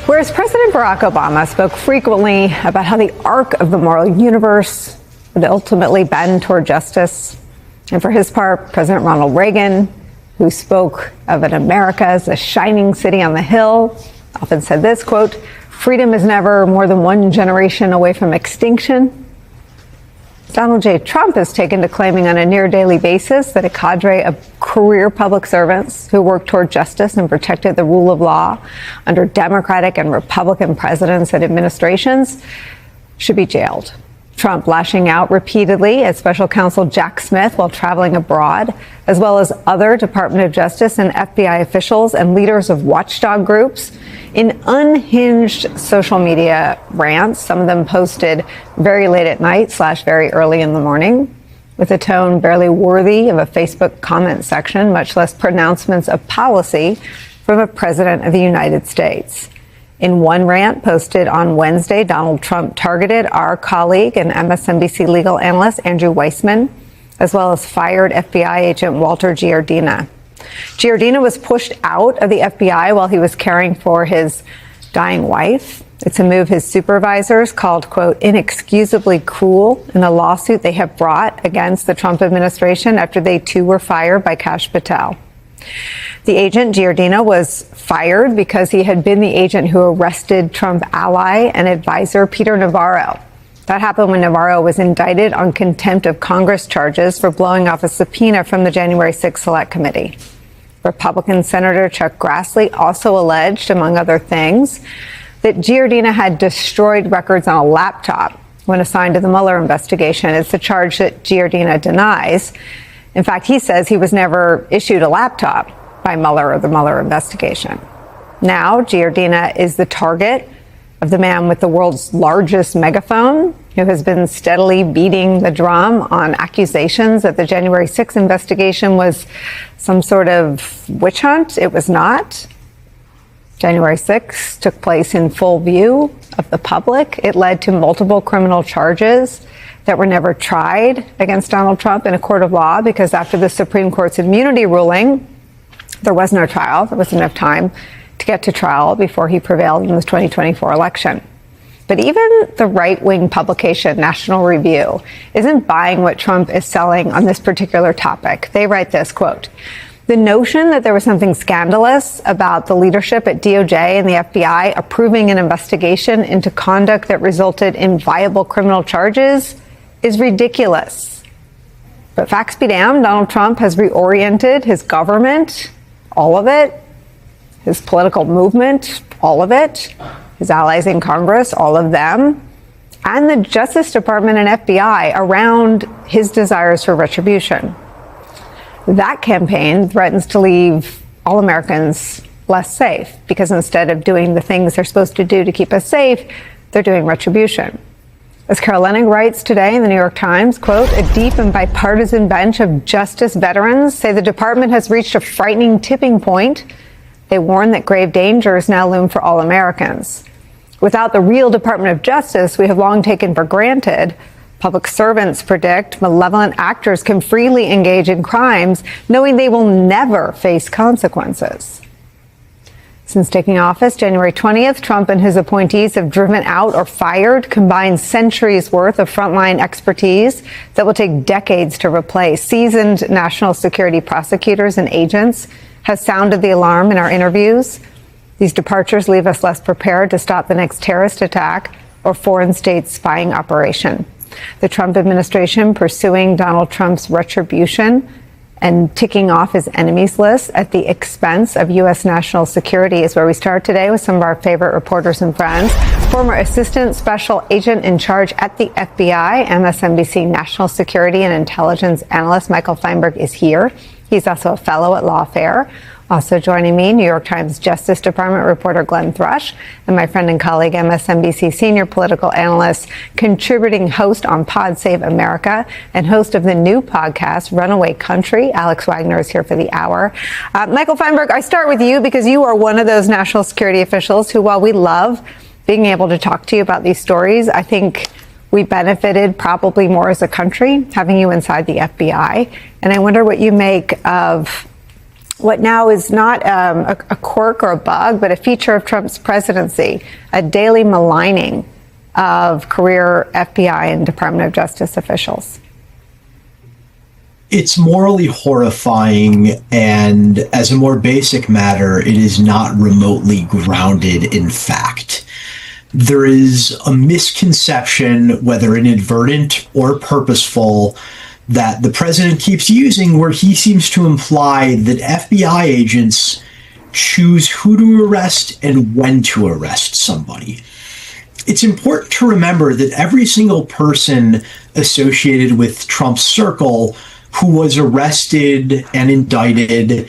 Whereas President Barack Obama spoke frequently about how the arc of the moral universe would ultimately bend toward justice. And for his part, President Ronald Reagan, who spoke of an America as a shining city on the hill, often said this, quote, "Freedom is never more than one generation away from extinction." Donald J. Trump has taken to claiming on a near daily basis that a cadre of career public servants who worked toward justice and protected the rule of law under Democratic and Republican presidents and administrations should be jailed. Trump lashing out repeatedly at special counsel Jack Smith while traveling abroad, as well as other Department of Justice and FBI officials and leaders of watchdog groups in unhinged social media rants, some of them posted very late at night / very early in the morning, with a tone barely worthy of a Facebook comment section, much less pronouncements of policy from a president of the United States. In one rant posted on Wednesday, Donald Trump targeted our colleague and MSNBC legal analyst Andrew Weissman, as well as fired FBI agent Walter Giardina. Giardina was pushed out of the FBI while he was caring for his dying wife. It's a move his supervisors called, quote, inexcusably cruel in a lawsuit they have brought against the Trump administration after they too were fired by Kash Patel. The agent, Giardina, was fired because he had been the agent who arrested Trump ally and advisor Peter Navarro. That happened when Navarro was indicted on contempt of Congress charges for blowing off a subpoena from the January 6th Select Committee. Republican Senator Chuck Grassley also alleged, among other things, that Giardina had destroyed records on a laptop when assigned to the Mueller investigation. It's a charge that Giardina denies. In fact, he says he was never issued a laptop by Mueller or the Mueller investigation. Now, Giardina is the target of the man with the world's largest megaphone, who has been steadily beating the drum on accusations that the January 6th investigation was some sort of witch hunt. It was not. January 6th took place in full view of the public. It led to multiple criminal charges that were never tried against Donald Trump in a court of law, because after the Supreme Court's immunity ruling, there was no trial. There wasn't enough time to get to trial before he prevailed in the 2024 election. But even the right-wing publication, National Review, isn't buying what Trump is selling on this particular topic. They write this, quote, "The notion that there was something scandalous about the leadership at DOJ and the FBI approving an investigation into conduct that resulted in viable criminal charges is ridiculous. But facts be damned, Donald Trump has reoriented his government, all of it, his political movement, all of it, his allies in Congress, all of them, and the Justice Department and FBI around his desires for retribution. That campaign threatens to leave all Americans less safe, because instead of doing the things they're supposed to do to keep us safe, they're doing retribution." As Carol Leonnig writes today in the New York Times, quote, "A deep and bipartisan bench of justice veterans say the department has reached a frightening tipping point. They warn that grave dangers now loom for all Americans. Without the real Department of Justice we have long taken for granted, public servants predict malevolent actors can freely engage in crimes, knowing they will never face consequences." Since taking office January 20th, Trump and his appointees have driven out or fired combined centuries worth of frontline expertise that will take decades to replace. Seasoned national security prosecutors and agents have sounded the alarm in our interviews. These departures leave us less prepared to stop the next terrorist attack or foreign state spying operation. The Trump administration pursuing Donald Trump's retribution and ticking off his enemies list at the expense of U.S. national security is where we start today with some of our favorite reporters and friends. Former Assistant Special Agent in Charge at the FBI, MSNBC National Security and Intelligence Analyst Michael Feinberg is here. He's also a fellow at Lawfare. Also joining me, New York Times Justice Department reporter Glenn Thrush, and my friend and colleague, MSNBC senior political analyst, contributing host on Pod Save America, and host of the new podcast, Runaway Country. Alex Wagner is here for the hour. Michael Feinberg, I start with you because you are one of those national security officials who, while we love being able to talk to you about these stories, I think we benefited probably more as a country having you inside the FBI. And I wonder what you make of what now is not a quirk or a bug, but a feature of Trump's presidency, a daily maligning of career FBI and Department of Justice officials? It's morally horrifying, and as a more basic matter, it is not remotely grounded in fact. There is a misconception, whether inadvertent or purposeful, that the president keeps using, where he seems to imply that FBI agents choose who to arrest and when to arrest somebody. It's important to remember that every single person associated with Trump's circle who was arrested and indicted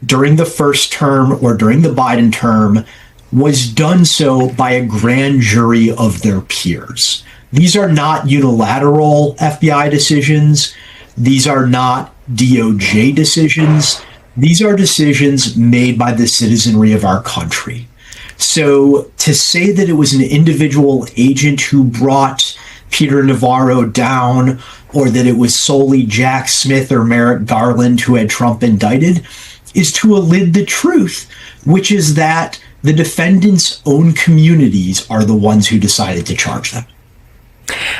during the first term or during the Biden term was done so by a grand jury of their peers. These are not unilateral FBI decisions. These are not DOJ decisions. These are decisions made by the citizenry of our country. So to say that it was an individual agent who brought Peter Navarro down, or that it was solely Jack Smith or Merrick Garland who had Trump indicted, is to elude the truth, which is that the defendants' own communities are the ones who decided to charge them.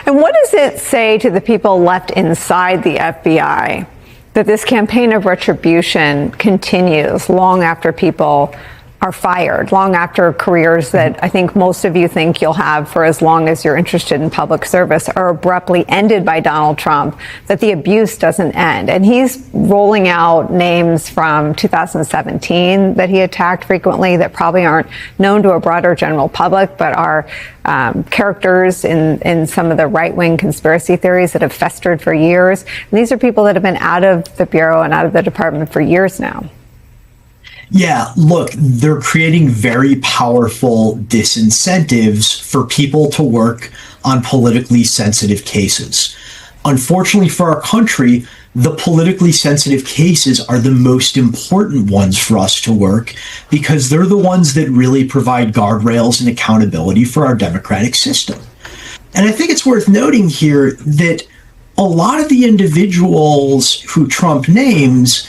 And what does it say to the people left inside the FBI that this campaign of retribution continues long after people are fired, long after careers that I think most of you think you'll have for as long as you're interested in public service are abruptly ended by Donald Trump, that the abuse doesn't end? And he's rolling out names from 2017 that he attacked frequently that probably aren't known to a broader general public, but are characters in some of the right-wing conspiracy theories that have festered for years. And these are people that have been out of the Bureau and out of the department for years now. Yeah, look, they're creating very powerful disincentives for people to work on politically sensitive cases. Unfortunately for our country, the politically sensitive cases are the most important ones for us to work because they're the ones that really provide guardrails and accountability for our democratic system. And I think it's worth noting here that a lot of the individuals who Trump names,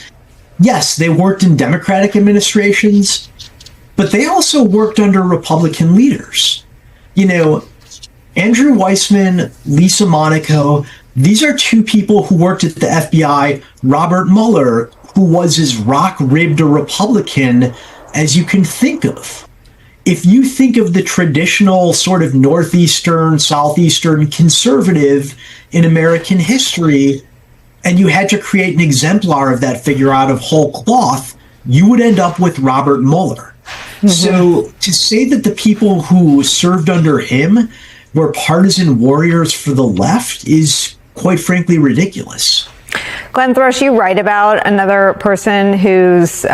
yes, they worked in Democratic administrations, but they also worked under Republican leaders. You know, Andrew Weissman, Lisa Monaco, these are two people who worked at the FBI. Robert Mueller, who was as rock-ribbed a Republican as you can think of. If you think of the traditional sort of Northeastern, Southeastern conservative in American history, and you had to create an exemplar of that figure out of whole cloth, you would end up with Robert Mueller. Mm-hmm. So to say that the people who served under him were partisan warriors for the left is quite frankly ridiculous. Glenn Thrush, you write about another person who's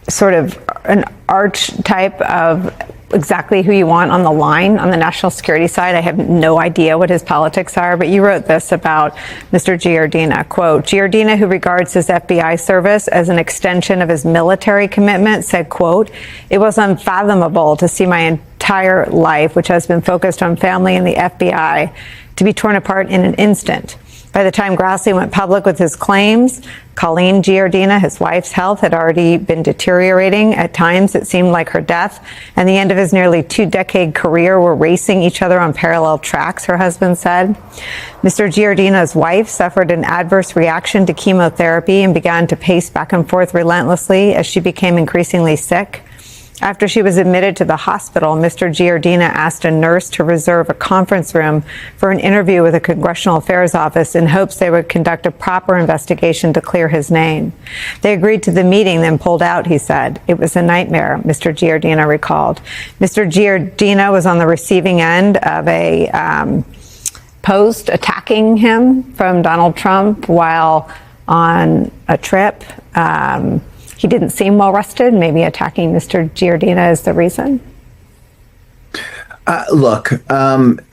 sort of an archetype of exactly who you want on the line on the national security side. I have no idea what his politics are, but you wrote this about Mr. Giardina, quote, Giardina, who regards his FBI service as an extension of his military commitment, said, quote, it was unfathomable to see my entire life, which has been focused on family and the FBI, to be torn apart in an instant. By the time Grassley went public with his claims, Colleen Giardina, his wife's health had already been deteriorating. At times, it seemed like her death and the end of his nearly 2-decade career were racing each other on parallel tracks, her husband said. Mr. Giardina's wife suffered an adverse reaction to chemotherapy and began to pace back and forth relentlessly as she became increasingly sick. After she was admitted to the hospital, Mr. Giardina asked a nurse to reserve a conference room for an interview with the Congressional Affairs Office in hopes they would conduct a proper investigation to clear his name. They agreed to the meeting, then pulled out, he said. It was a nightmare, Mr. Giardina recalled. Mr. Giardina was on the receiving end of a post attacking him from Donald Trump while on a trip. He didn't seem well rested. Maybe attacking Mr. Giardina is the reason. Look,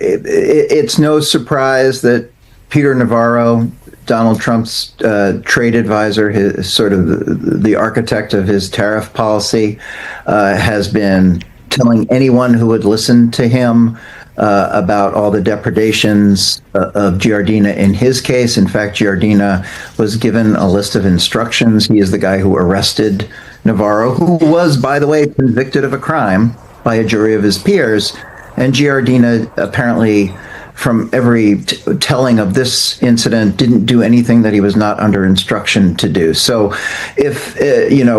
it's no surprise that Peter Navarro, Donald Trump's trade advisor, his sort of the architect of his tariff policy, has been telling anyone who would listen to him about all the depredations of Giardina in his case. In fact, Giardina was given a list of instructions. He is the guy who arrested Navarro, who was, by the way, convicted of a crime by a jury of his peers. And Giardina apparently, from every telling of this incident, didn't do anything that he was not under instruction to do. So if,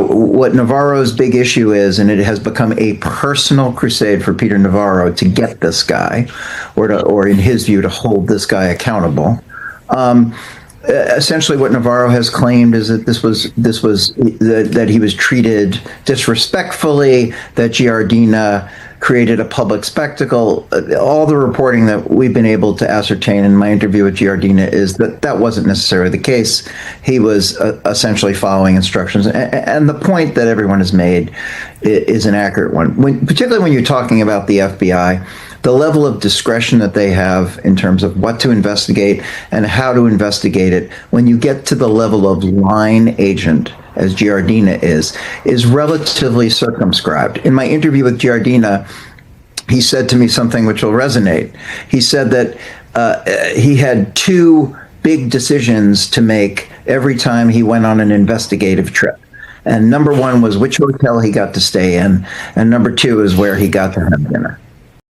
what Navarro's big issue is, and it has become a personal crusade for Peter Navarro to get this guy, or in his view, to hold this guy accountable. Essentially, what Navarro has claimed is that that he was treated disrespectfully, that Giardina created a public spectacle. All the reporting that we've been able to ascertain in my interview with Giardina is that that wasn't necessarily the case. He was essentially following instructions. And the point that everyone has made is an accurate one. Particularly when you're talking about the FBI, the level of discretion that they have in terms of what to investigate and how to investigate it, when you get to the level of line agent, as Giardina is relatively circumscribed. In my interview with Giardina, he said to me something which will resonate. He said that he had two big decisions to make every time he went on an investigative trip. And number one was which hotel he got to stay in, and number two is where he got to have dinner.